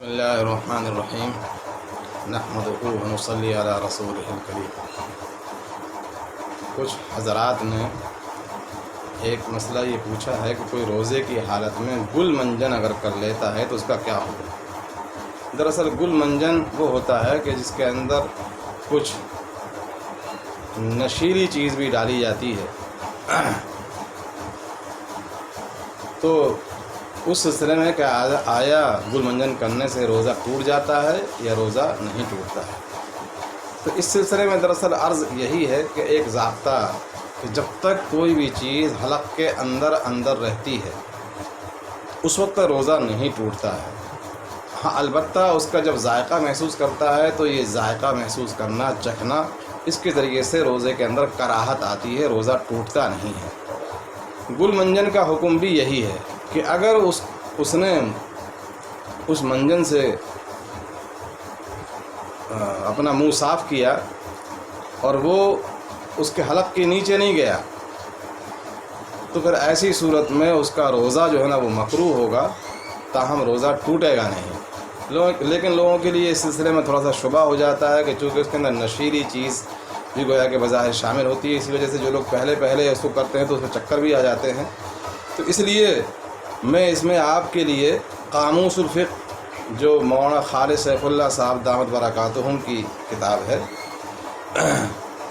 بسم اللہ الرحمن الرحیم نحمدہ و نصلی علی رسولہ الکریم۔ کچھ حضرات نے ایک مسئلہ یہ پوچھا ہے کہ کوئی روزے کی حالت میں گل منجن اگر کر لیتا ہے تو اس کا کیا ہوگا۔ دراصل گل منجن وہ ہوتا ہے کہ جس کے اندر کچھ نشیلی چیز بھی ڈالی جاتی ہے، تو اس سلسلے میں کہ آیا گل منجن کرنے سے روزہ ٹوٹ جاتا ہے یا روزہ نہیں ٹوٹتا ہے۔ تو اس سلسلے میں دراصل عرض یہی ہے کہ ایک ضابطہ کہ جب تک کوئی بھی چیز حلق کے اندر رہتی ہے اس وقت روزہ نہیں ٹوٹتا ہے۔ ہاں البتہ اس کا جب ذائقہ محسوس کرتا ہے تو یہ ذائقہ محسوس کرنا، چکھنا، اس کے ذریعے سے روزے کے اندر کراہت آتی ہے، روزہ ٹوٹتا نہیں ہے۔ گل منجن کا حکم بھی یہی ہے کہ اگر اس نے اس منجن سے اپنا منہ صاف کیا اور وہ اس کے حلق کے نیچے نہیں گیا تو پھر ایسی صورت میں اس کا روزہ جو ہے نا وہ مکروہ ہوگا، تاہم روزہ ٹوٹے گا نہیں۔ لیکن لوگوں کے لیے اس سلسلے میں تھوڑا سا شبہ ہو جاتا ہے کہ چونکہ اس کے اندر نشیلی چیز بھی گویا کہ بظاہر شامل ہوتی ہے، اس وجہ سے جو لوگ پہلے اس کو کرتے ہیں تو اس میں چکر بھی آ جاتے ہیں۔ تو اس لیے میں اس میں آپ کے لیے قاموس الفقہ جو مولانا خالد سیف اللہ صاحب دامت برکاتہم کی کتاب ہے،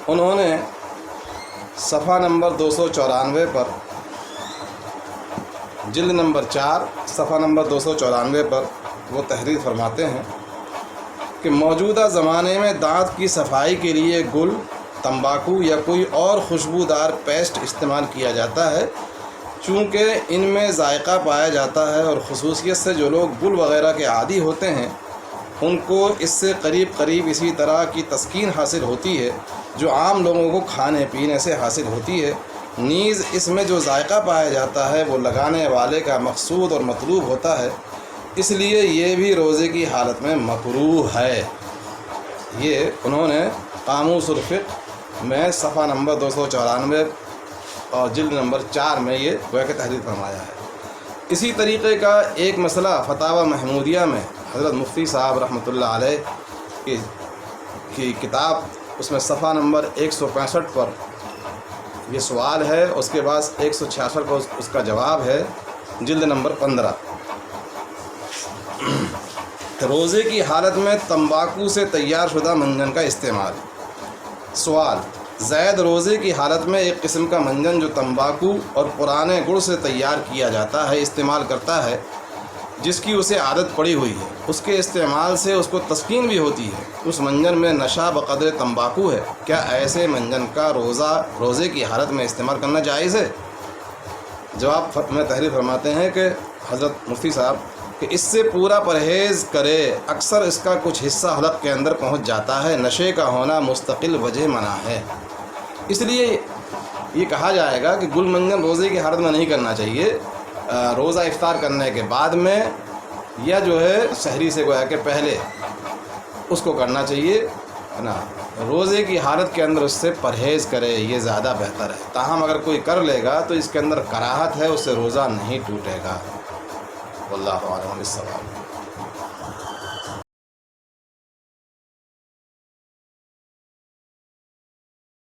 انہوں نے صفحہ نمبر 294 پر، جلد نمبر 4 صفحہ نمبر 294 پر وہ تحریر فرماتے ہیں کہ موجودہ زمانے میں دانت کی صفائی کے لیے گل، تمباکو یا کوئی اور خوشبودار پیسٹ استعمال کیا جاتا ہے، چونکہ ان میں ذائقہ پایا جاتا ہے اور خصوصیت سے جو لوگ گل وغیرہ کے عادی ہوتے ہیں ان کو اس سے قریب اسی طرح کی تسکین حاصل ہوتی ہے جو عام لوگوں کو کھانے پینے سے حاصل ہوتی ہے۔ نیز اس میں جو ذائقہ پایا جاتا ہے وہ لگانے والے کا مقصود اور مطلوب ہوتا ہے، اس لیے یہ بھی روزے کی حالت میں مکروہ ہے۔ یہ انہوں نے قاموس الفقہ میں صفحہ نمبر 294 اور جلد نمبر 4 میں یہ گویا کہ تحریر فرمایا ہے۔ اسی طریقے کا ایک مسئلہ فتاوی محمودیہ میں حضرت مفتی صاحب رحمۃ اللہ علیہ کی کتاب، اس میں صفحہ نمبر 165 پر یہ سوال ہے، اس کے بعد 166 پر اس کا جواب ہے، جلد نمبر 15۔ روزے کی حالت میں تمباکو سے تیار شدہ منجن کا استعمال۔ سوال: زید روزے کی حالت میں ایک قسم کا منجن جو تمباکو اور پرانے گڑ سے تیار کیا جاتا ہے استعمال کرتا ہے، جس کی اسے عادت پڑی ہوئی ہے۔ اس کے استعمال سے اس کو تسکین بھی ہوتی ہے، اس منجن میں نشہ بقدر تمباکو ہے، کیا ایسے منجن کا روزے کی حالت میں استعمال کرنا جائز ہے؟ جواب میں تحریر فرماتے ہیں کہ حضرت مفتی صاحب کہ اس سے پورا پرہیز کرے، اکثر اس کا کچھ حصہ حلق کے اندر پہنچ جاتا ہے، نشے کا ہونا مستقل وجہ منع ہے۔ اس لیے یہ کہا جائے گا کہ گل منجن روزے کی حالت میں نہیں کرنا چاہیے، روزہ افطار کرنے کے بعد میں یا جو ہے سحری سے گویا کہ پہلے اس کو کرنا چاہیے نا۔ روزے کی حالت کے اندر اس سے پرہیز کرے، یہ زیادہ بہتر ہے۔ تاہم اگر کوئی کر لے گا تو اس کے اندر کراہت ہے، اس سے روزہ نہیں ٹوٹے گا۔ واللہ اعلم بالصواب۔